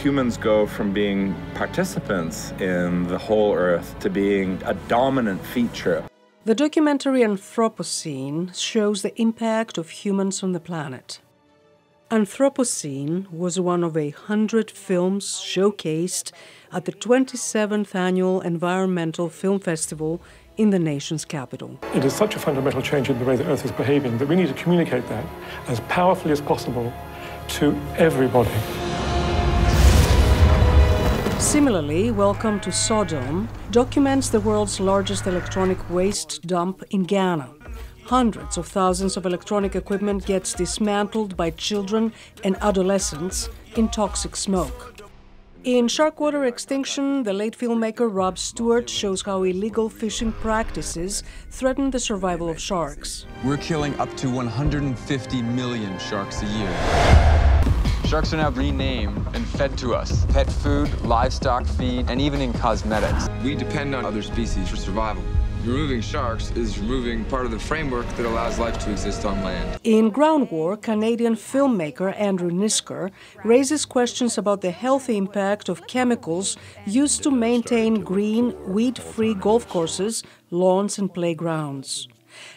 humans go from being participants in the whole Earth to being a dominant feature. The documentary Anthropocene shows the impact of humans on the planet. Anthropocene was one of 100 films showcased at the 27th Annual Environmental Film Festival in the nation's capital. It is such a fundamental change in the way the Earth is behaving that we need to communicate that as powerfully as possible to everybody. Similarly, Welcome to Sodom documents the world's largest electronic waste dump in Ghana. Hundreds of thousands of electronic equipment gets dismantled by children and adolescents in toxic smoke. In Sharkwater Extinction, the late filmmaker Rob Stewart shows how illegal fishing practices threaten the survival of sharks. We're killing up to 150 million sharks a year. Sharks are now renamed and fed to us. Pet food, livestock feed, and even in cosmetics. We depend on other species for survival. Removing sharks is removing part of the framework that allows life to exist on land. In Ground War, Canadian filmmaker Andrew Nisker raises questions about the health impact of chemicals used to maintain green, weed-free golf courses, lawns, and playgrounds.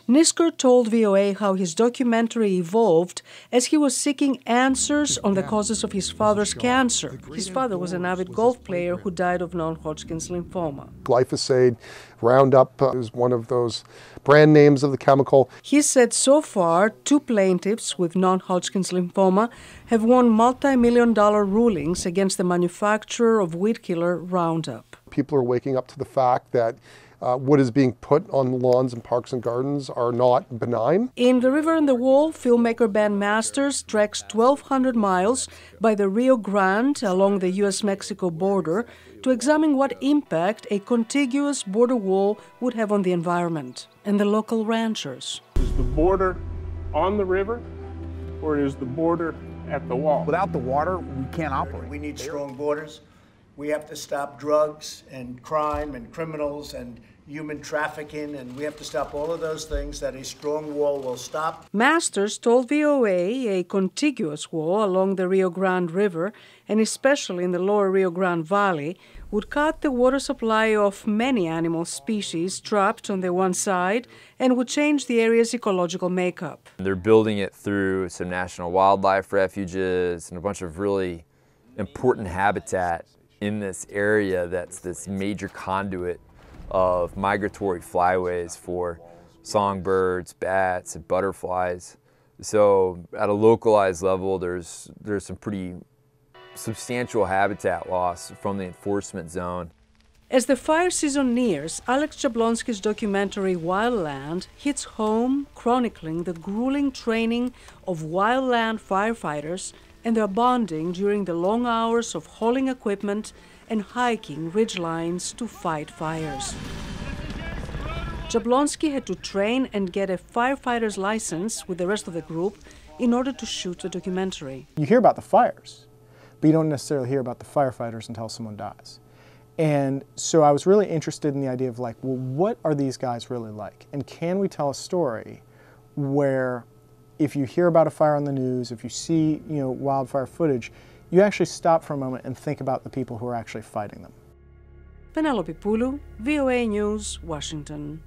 Nisker told VOA how his documentary evolved as he was seeking answers on the causes of his father's cancer. His father was an avid golf player who died of non-Hodgkin's lymphoma. Glyphosate, Roundup is one of those brand names of the chemical. He said so far, 2 plaintiffs with non-Hodgkin's lymphoma have won multi-million-dollar rulings against the manufacturer of weed killer Roundup. People are waking up to the fact that what is being put on lawns and parks and gardens are not benign. In The River and the Wall, filmmaker Ben Masters treks 1,200 miles by the Rio Grande along the U.S.-Mexico border to examine what impact a contiguous border wall would have on the environment and the local ranchers. Is the border on the river, or is the border at the wall? Without the water, we can't operate. We need strong borders. We have to stop drugs and crime and criminals and human trafficking, and we have to stop all of those things that a strong wall will stop. Masters told VOA a contiguous wall along the Rio Grande River, and especially in the lower Rio Grande Valley, would cut the water supply of many animal species trapped on the one side and would change the area's ecological makeup. They're building it through some national wildlife refuges and a bunch of really important habitat in this area that's this major conduit of migratory flyways for songbirds, bats, and butterflies. So at a localized level, there's some pretty substantial habitat loss from the enforcement zone. As the fire season nears, Alex Jablonski's documentary Wildland hits home, chronicling the grueling training of wildland firefighters and their bonding during the long hours of hauling equipment and hiking ridgelines to fight fires. Jablonski had to train and get a firefighter's license with the rest of the group in order to shoot the documentary. You hear about the fires, but you don't necessarily hear about the firefighters until someone dies. And so I was really interested in the idea of like, well, what are these guys really like? And can we tell a story where if you hear about a fire on the news, if you see, wildfire footage, you actually stop for a moment and think about the people who are actually fighting them. Penelope Poulou, VOA News, Washington.